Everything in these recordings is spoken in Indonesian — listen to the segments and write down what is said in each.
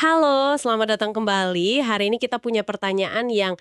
Halo, selamat datang kembali. Hari ini kita punya pertanyaan yang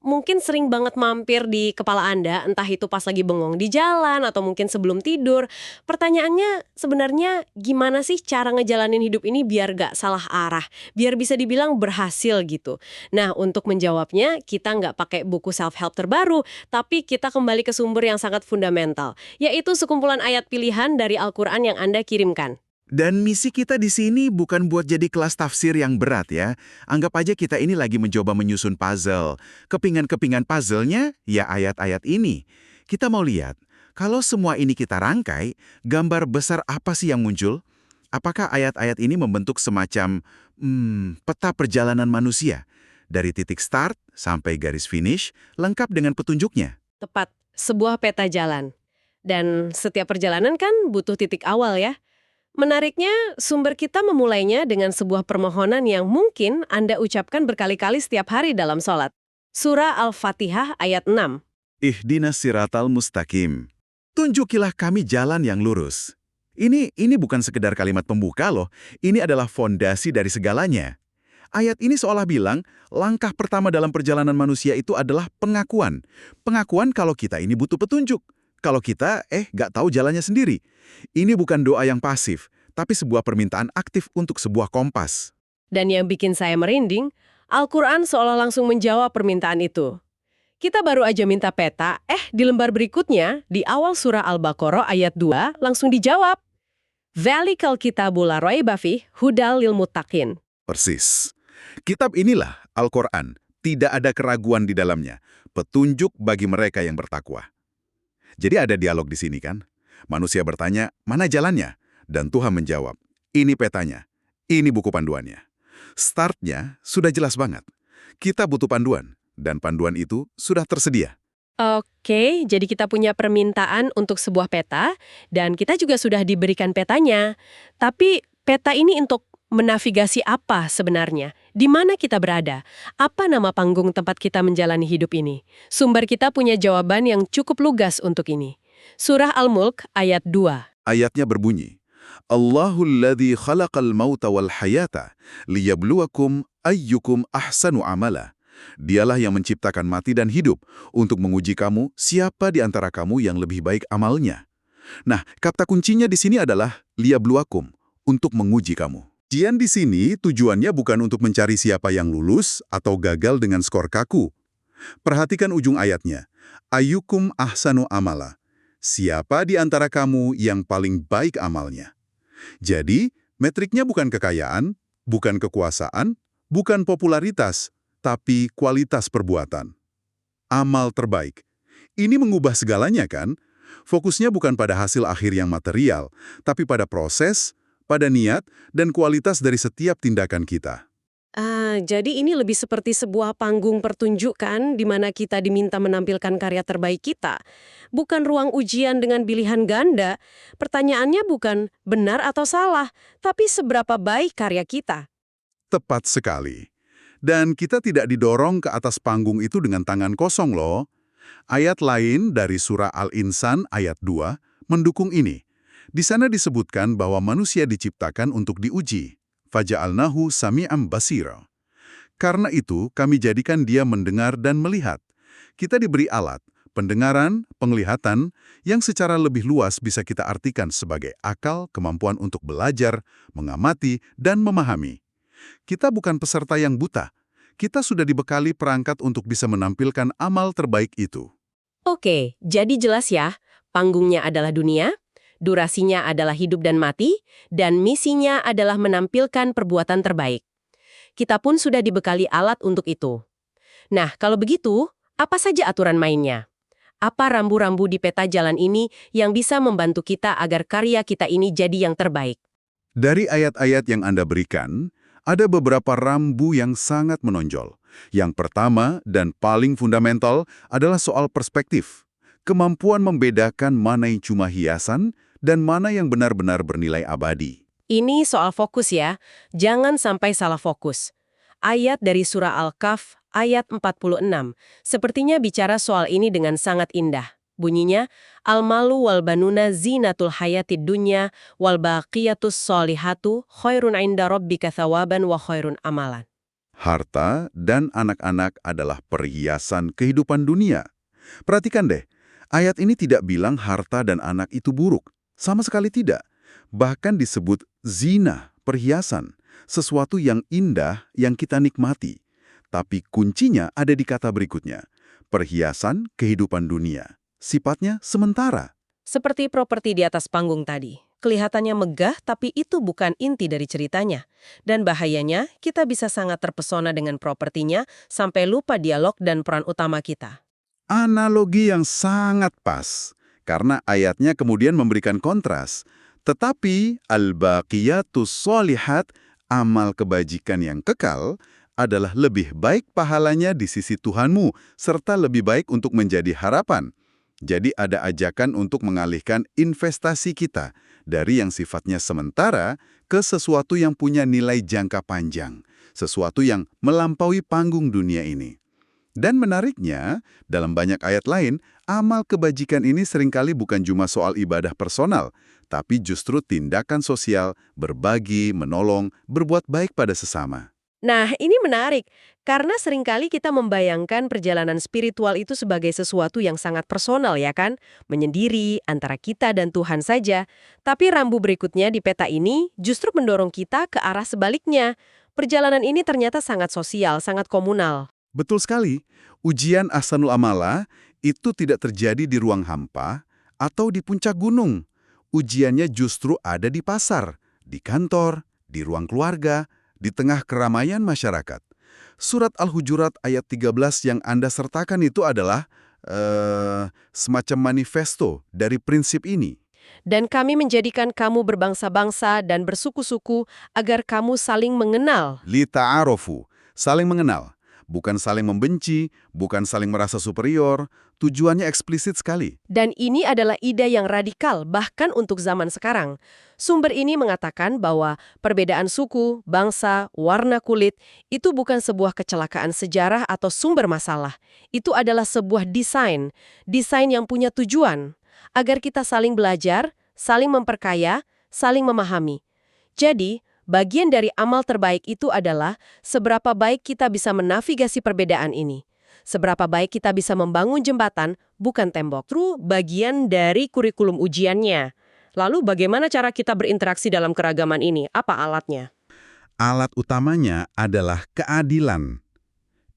mungkin sering banget mampir di kepala Anda, entah itu pas lagi bengong di jalan atau mungkin sebelum tidur. Pertanyaannya sebenarnya gimana sih cara ngejalanin hidup ini biar gak salah arah, biar bisa dibilang berhasil gitu. Nah, untuk menjawabnya kita nggak pakai buku self-help terbaru, tapi kita kembali ke sumber yang sangat fundamental, yaitu sekumpulan ayat pilihan dari Al-Quran yang Anda kirimkan. Dan misi kita di sini bukan buat jadi kelas tafsir yang berat ya. Anggap aja kita ini lagi mencoba menyusun puzzle. Kepingan-kepingan puzzle-nya ya ayat-ayat ini. Kita mau lihat, kalau semua ini kita rangkai, gambar besar apa sih yang muncul? Apakah ayat-ayat ini membentuk semacam peta perjalanan manusia? Dari titik start sampai garis finish, lengkap dengan petunjuknya. Tepat, sebuah peta jalan. Dan setiap perjalanan kan butuh titik awal ya. Menariknya, sumber kita memulainya dengan sebuah permohonan yang mungkin Anda ucapkan berkali-kali setiap hari dalam sholat. Surah Al-Fatihah ayat 6. Ihdinas siratal mustaqim. Tunjukilah kami jalan yang lurus. Ini bukan sekedar kalimat pembuka loh, ini adalah fondasi dari segalanya. Ayat ini seolah bilang, langkah pertama dalam perjalanan manusia itu adalah pengakuan. Pengakuan kalau kita ini butuh petunjuk. Kalau kita, nggak tahu jalannya sendiri. Ini bukan doa yang pasif, tapi sebuah permintaan aktif untuk sebuah kompas. Dan yang bikin saya merinding, Al-Quran seolah langsung menjawab permintaan itu. Kita baru aja minta peta, di lembar berikutnya, di awal surah Al-Baqarah ayat 2, langsung dijawab. Dzalikal kitabul la raiba fih hudal lil muttaqin. Persis. Kitab inilah, Al-Quran, tidak ada keraguan di dalamnya. Petunjuk bagi mereka yang bertakwa. Jadi ada dialog di sini kan? Manusia bertanya, mana jalannya? Dan Tuhan menjawab, ini petanya, ini buku panduannya. Startnya sudah jelas banget. Kita butuh panduan, dan panduan itu sudah tersedia. Oke, jadi kita punya permintaan untuk sebuah peta, dan kita juga sudah diberikan petanya. Tapi peta ini untuk menavigasi apa sebenarnya? Di mana kita berada? Apa nama panggung tempat kita menjalani hidup ini? Sumber kita punya jawaban yang cukup lugas untuk ini. Surah Al-Mulk ayat 2. Ayatnya berbunyi, Allahul ladzi khalaqal mauta wal hayata liyabluwakum ayyukum ahsanu amala. Dialah yang menciptakan mati dan hidup untuk menguji kamu siapa di antara kamu yang lebih baik amalnya. Nah, kata kuncinya di sini adalah liyabluwakum, untuk menguji kamu. Ujian di sini tujuannya bukan untuk mencari siapa yang lulus atau gagal dengan skor kaku. Perhatikan ujung ayatnya. Ayyukum ahsanu amala. Siapa di antara kamu yang paling baik amalnya? Jadi, metriknya bukan kekayaan, bukan kekuasaan, bukan popularitas, tapi kualitas perbuatan. Amal terbaik. Ini mengubah segalanya kan? Fokusnya bukan pada hasil akhir yang material, tapi pada proses, pada niat, dan kualitas dari setiap tindakan kita. Jadi ini lebih seperti sebuah panggung pertunjukan di mana kita diminta menampilkan karya terbaik kita. Bukan ruang ujian dengan pilihan ganda. Pertanyaannya bukan benar atau salah, tapi seberapa baik karya kita. Tepat sekali. Dan kita tidak didorong ke atas panggung itu dengan tangan kosong loh. Ayat lain dari surah Al-Insan ayat 2 mendukung ini. Di sana disebutkan bahwa manusia diciptakan untuk diuji. Faja'alnahu sami'am basira. Karena itu, kami jadikan dia mendengar dan melihat. Kita diberi alat, pendengaran, penglihatan, yang secara lebih luas bisa kita artikan sebagai akal, kemampuan untuk belajar, mengamati, dan memahami. Kita bukan peserta yang buta. Kita sudah dibekali perangkat untuk bisa menampilkan amal terbaik itu. Oke, jadi jelas ya, panggungnya adalah dunia, durasinya adalah hidup dan mati, dan misinya adalah menampilkan perbuatan terbaik. Kita pun sudah dibekali alat untuk itu. Nah, kalau begitu, apa saja aturan mainnya? Apa rambu-rambu di peta jalan ini yang bisa membantu kita agar karya kita ini jadi yang terbaik? Dari ayat-ayat yang Anda berikan, ada beberapa rambu yang sangat menonjol. Yang pertama dan paling fundamental adalah soal perspektif. Kemampuan membedakan mana yang cuma hiasan dan mana yang benar-benar bernilai abadi. Ini soal fokus ya, jangan sampai salah fokus. Ayat dari surah Al-Kahf, ayat 46, sepertinya bicara soal ini dengan sangat indah. Bunyinya, Al-malu wal banuna zinatul hayatid dunya wal baqiyatus solihatu khairun inda rabbika thawaban wa khairun amalan. Harta dan anak-anak adalah perhiasan kehidupan dunia. Perhatikan deh, ayat ini tidak bilang harta dan anak itu buruk. Sama sekali tidak. Bahkan disebut zina, perhiasan, sesuatu yang indah yang kita nikmati. Tapi kuncinya ada di kata berikutnya, perhiasan kehidupan dunia. Sifatnya sementara. Seperti properti di atas panggung tadi. Kelihatannya megah, tapi itu bukan inti dari ceritanya. Dan bahayanya, kita bisa sangat terpesona dengan propertinya sampai lupa dialog dan peran utama kita. Analogi yang sangat pas, karena ayatnya kemudian memberikan kontras. Tetapi al-baqiyatus sholihat, amal kebajikan yang kekal, adalah lebih baik pahalanya di sisi Tuhanmu, serta lebih baik untuk menjadi harapan. Jadi ada ajakan untuk mengalihkan investasi kita dari yang sifatnya sementara ke sesuatu yang punya nilai jangka panjang, sesuatu yang melampaui panggung dunia ini. Dan menariknya, dalam banyak ayat lain, amal kebajikan ini seringkali bukan cuma soal ibadah personal, tapi justru tindakan sosial, berbagi, menolong, berbuat baik pada sesama. Nah, ini menarik, karena seringkali kita membayangkan perjalanan spiritual itu sebagai sesuatu yang sangat personal, ya kan? Menyendiri, antara kita dan Tuhan saja. Tapi rambu berikutnya di peta ini justru mendorong kita ke arah sebaliknya. Perjalanan ini ternyata sangat sosial, sangat komunal. Betul sekali, ujian Ahsanul Amala itu tidak terjadi di ruang hampa atau di puncak gunung. Ujiannya justru ada di pasar, di kantor, di ruang keluarga, di tengah keramaian masyarakat. Surat Al-Hujurat ayat 13 yang Anda sertakan itu adalah semacam manifesto dari prinsip ini. Dan kami menjadikan kamu berbangsa-bangsa dan bersuku-suku agar kamu saling mengenal. Li ta'arofu, saling mengenal. Bukan saling membenci, bukan saling merasa superior, tujuannya eksplisit sekali. Dan ini adalah ide yang radikal, bahkan untuk zaman sekarang. Sumber ini mengatakan bahwa perbedaan suku, bangsa, warna kulit itu bukan sebuah kecelakaan sejarah atau sumber masalah. Itu adalah sebuah desain yang punya tujuan, agar kita saling belajar, saling memperkaya, saling memahami. Jadi, bagian dari amal terbaik itu adalah seberapa baik kita bisa menavigasi perbedaan ini. Seberapa baik kita bisa membangun jembatan, bukan tembok. Itu bagian dari kurikulum ujiannya. Lalu bagaimana cara kita berinteraksi dalam keragaman ini? Apa alatnya? Alat utamanya adalah keadilan.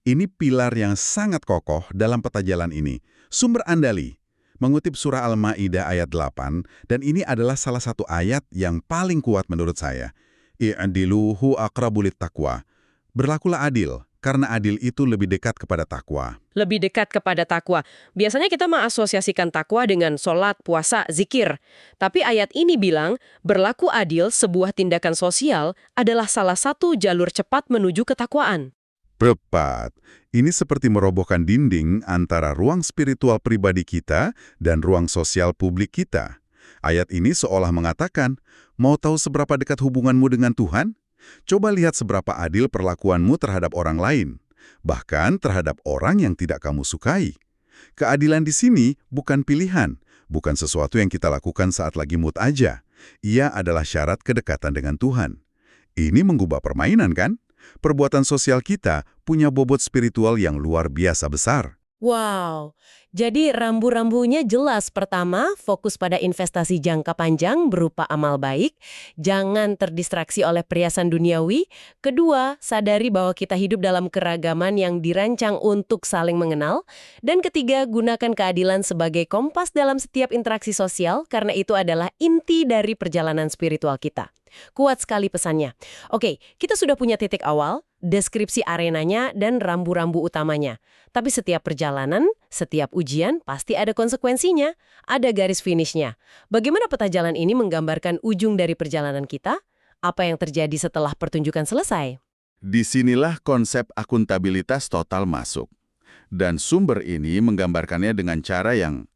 Ini pilar yang sangat kokoh dalam peta jalan ini. Sumber andali, mengutip surah Al-Ma'idah ayat 8, dan ini adalah salah satu ayat yang paling kuat menurut saya. I'diluhu aqrabulit taqwa. Berlakulah adil, karena adil itu lebih dekat kepada takwa. Lebih dekat kepada takwa. Biasanya kita mengasosiasikan takwa dengan sholat, puasa, zikir. Tapi ayat ini bilang, berlaku adil sebuah tindakan sosial adalah salah satu jalur cepat menuju ketakwaan. Tepat. Ini seperti merobohkan dinding antara ruang spiritual pribadi kita dan ruang sosial publik kita. Ayat ini seolah mengatakan, mau tahu seberapa dekat hubunganmu dengan Tuhan? Coba lihat seberapa adil perlakuanmu terhadap orang lain, bahkan terhadap orang yang tidak kamu sukai. Keadilan di sini bukan pilihan, bukan sesuatu yang kita lakukan saat lagi mood aja. Ia adalah syarat kedekatan dengan Tuhan. Ini mengubah permainan, kan? Perbuatan sosial kita punya bobot spiritual yang luar biasa besar. Wow, jadi rambu-rambunya jelas. Pertama, fokus pada investasi jangka panjang berupa amal baik. Jangan terdistraksi oleh perhiasan duniawi. Kedua, sadari bahwa kita hidup dalam keragaman yang dirancang untuk saling mengenal. Dan ketiga, gunakan keadilan sebagai kompas dalam setiap interaksi sosial, karena itu adalah inti dari perjalanan spiritual kita. Kuat sekali pesannya. Oke, kita sudah punya titik awal, deskripsi arenanya, dan rambu-rambu utamanya. Tapi setiap perjalanan, setiap ujian, pasti ada konsekuensinya, ada garis finishnya. Bagaimana peta jalan ini menggambarkan ujung dari perjalanan kita? Apa yang terjadi setelah pertunjukan selesai? Disinilah konsep akuntabilitas total masuk. Dan sumber ini menggambarkannya dengan cara yang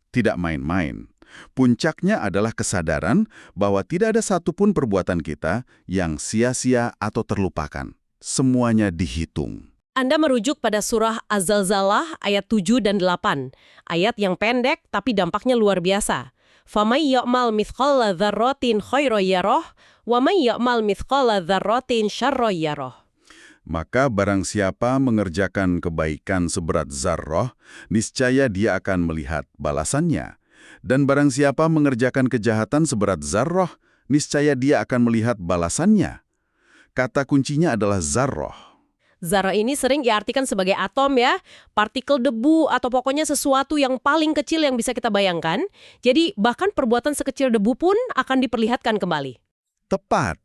tidak main-main. Puncaknya adalah kesadaran bahwa tidak ada satupun perbuatan kita yang sia-sia atau terlupakan. Semuanya dihitung. Anda merujuk pada surah Az-Zalzalah ayat 7 dan 8. Ayat yang pendek tapi dampaknya luar biasa. Famay ya'mal mithqala dzarratin khairan yarah, wa may ya'mal mithqala dzarratin syarran yarah. Maka barang siapa mengerjakan kebaikan seberat zarrah, niscaya dia akan melihat balasannya. Dan barang siapa mengerjakan kejahatan seberat zarrah, niscaya dia akan melihat balasannya. Kata kuncinya adalah zarrah. Zarah ini sering diartikan sebagai atom ya, partikel debu atau pokoknya sesuatu yang paling kecil yang bisa kita bayangkan. Jadi bahkan perbuatan sekecil debu pun akan diperlihatkan kembali. Tepat.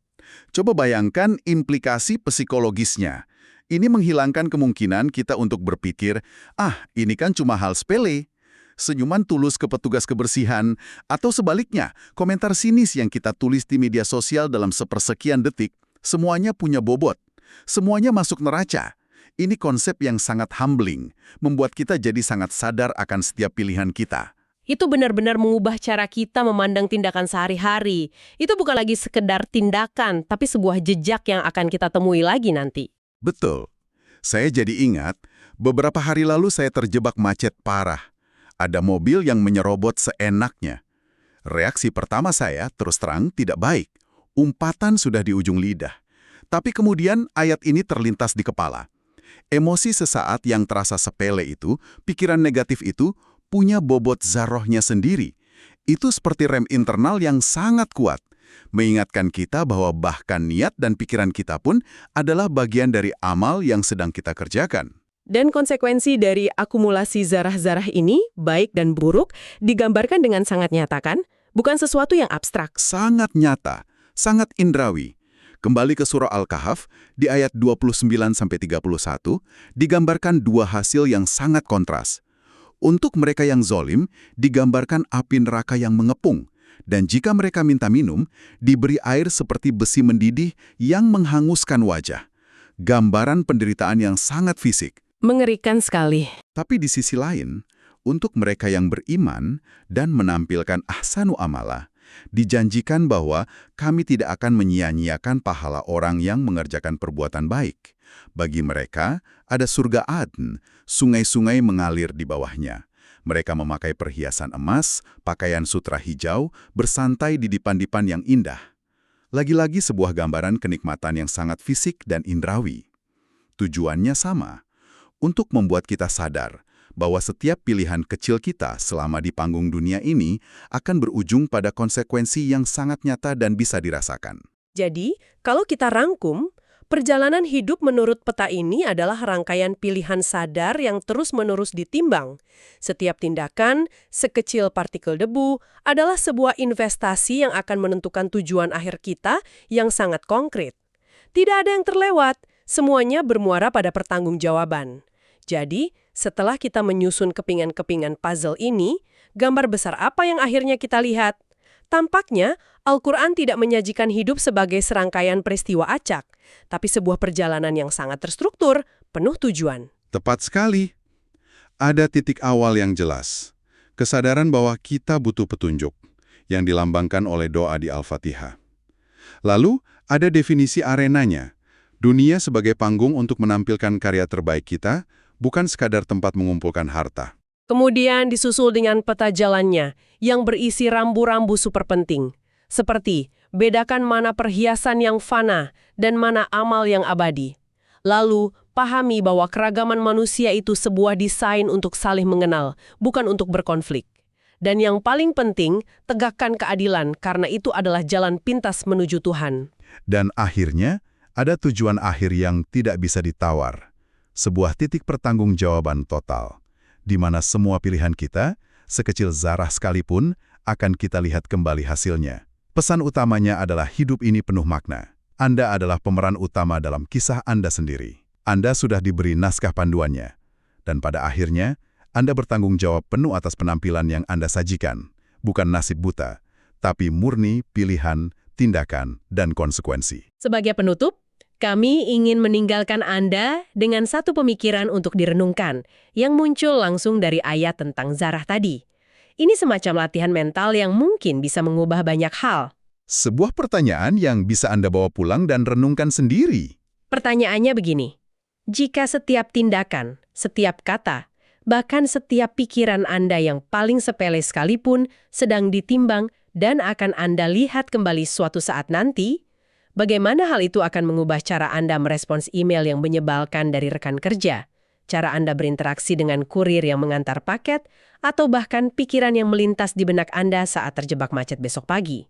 Coba bayangkan implikasi psikologisnya. Ini menghilangkan kemungkinan kita untuk berpikir, ini kan cuma hal sepele. Senyuman tulus ke petugas kebersihan, atau sebaliknya, komentar sinis yang kita tulis di media sosial dalam sepersekian detik, semuanya punya bobot. Semuanya masuk neraca. Ini konsep yang sangat humbling, membuat kita jadi sangat sadar akan setiap pilihan kita. Itu benar-benar mengubah cara kita memandang tindakan sehari-hari. Itu bukan lagi sekedar tindakan, tapi sebuah jejak yang akan kita temui lagi nanti. Betul. Saya jadi ingat, beberapa hari lalu saya terjebak macet parah. Ada mobil yang menyerobot seenaknya. Reaksi pertama saya, terus terang, tidak baik. Umpatan sudah di ujung lidah. Tapi kemudian ayat ini terlintas di kepala. Emosi sesaat yang terasa sepele itu, pikiran negatif itu, punya bobot zarrohnya sendiri. Itu seperti rem internal yang sangat kuat. Mengingatkan kita bahwa bahkan niat dan pikiran kita pun adalah bagian dari amal yang sedang kita kerjakan. Dan konsekuensi dari akumulasi zarah-zarah ini, baik dan buruk, digambarkan dengan sangat nyata kan? Bukan sesuatu yang abstrak. Sangat nyata, sangat indrawi. Kembali ke surah Al-Kahf, di ayat 29-31, digambarkan dua hasil yang sangat kontras. Untuk mereka yang zolim, digambarkan api neraka yang mengepung. Dan jika mereka minta minum, diberi air seperti besi mendidih yang menghanguskan wajah. Gambaran penderitaan yang sangat fisik. Mengerikan sekali. Tapi di sisi lain, untuk mereka yang beriman dan menampilkan ahsanu amala, dijanjikan bahwa kami tidak akan menyia-nyiakan pahala orang yang mengerjakan perbuatan baik. Bagi mereka, ada surga Adn, sungai-sungai mengalir di bawahnya. Mereka memakai perhiasan emas, pakaian sutra hijau, bersantai di dipan-dipan yang indah. Lagi-lagi sebuah gambaran kenikmatan yang sangat fisik dan indrawi. Tujuannya sama, untuk membuat kita sadar bahwa setiap pilihan kecil kita selama di panggung dunia ini akan berujung pada konsekuensi yang sangat nyata dan bisa dirasakan. Jadi, kalau kita rangkum, perjalanan hidup menurut peta ini adalah rangkaian pilihan sadar yang terus-menerus ditimbang. Setiap tindakan, sekecil partikel debu, adalah sebuah investasi yang akan menentukan tujuan akhir kita yang sangat konkret. Tidak ada yang terlewat, semuanya bermuara pada pertanggungjawaban. Jadi, setelah kita menyusun kepingan-kepingan puzzle ini, gambar besar apa yang akhirnya kita lihat? Tampaknya, Al-Quran tidak menyajikan hidup sebagai serangkaian peristiwa acak, tapi sebuah perjalanan yang sangat terstruktur, penuh tujuan. Tepat sekali. Ada titik awal yang jelas. Kesadaran bahwa kita butuh petunjuk, yang dilambangkan oleh doa di Al-Fatihah. Lalu, ada definisi arenanya. Dunia sebagai panggung untuk menampilkan karya terbaik kita, bukan sekadar tempat mengumpulkan harta. Kemudian disusul dengan peta jalannya, yang berisi rambu-rambu super penting. Seperti, bedakan mana perhiasan yang fana dan mana amal yang abadi. Lalu, pahami bahwa keragaman manusia itu sebuah desain untuk saling mengenal, bukan untuk berkonflik. Dan yang paling penting, tegakkan keadilan karena itu adalah jalan pintas menuju Tuhan. Dan akhirnya, ada tujuan akhir yang tidak bisa ditawar. Sebuah titik pertanggungjawaban total, di mana semua pilihan kita, sekecil zarah sekalipun, akan kita lihat kembali hasilnya. Pesan utamanya adalah hidup ini penuh makna. Anda adalah pemeran utama dalam kisah Anda sendiri. Anda sudah diberi naskah panduannya. Dan pada akhirnya, Anda bertanggung jawab penuh atas penampilan yang Anda sajikan. Bukan nasib buta, tapi murni pilihan, tindakan, dan konsekuensi. Sebagai penutup, kami ingin meninggalkan Anda dengan satu pemikiran untuk direnungkan, yang muncul langsung dari ayat tentang zarah tadi. Ini semacam latihan mental yang mungkin bisa mengubah banyak hal. Sebuah pertanyaan yang bisa Anda bawa pulang dan renungkan sendiri. Pertanyaannya begini, Jika setiap tindakan, setiap kata, bahkan setiap pikiran Anda yang paling sepele sekalipun sedang ditimbang dan akan Anda lihat kembali suatu saat nanti, bagaimana hal itu akan mengubah cara Anda merespons email yang menyebalkan dari rekan kerja, cara Anda berinteraksi dengan kurir yang mengantar paket, atau bahkan pikiran yang melintas di benak Anda saat terjebak macet besok pagi?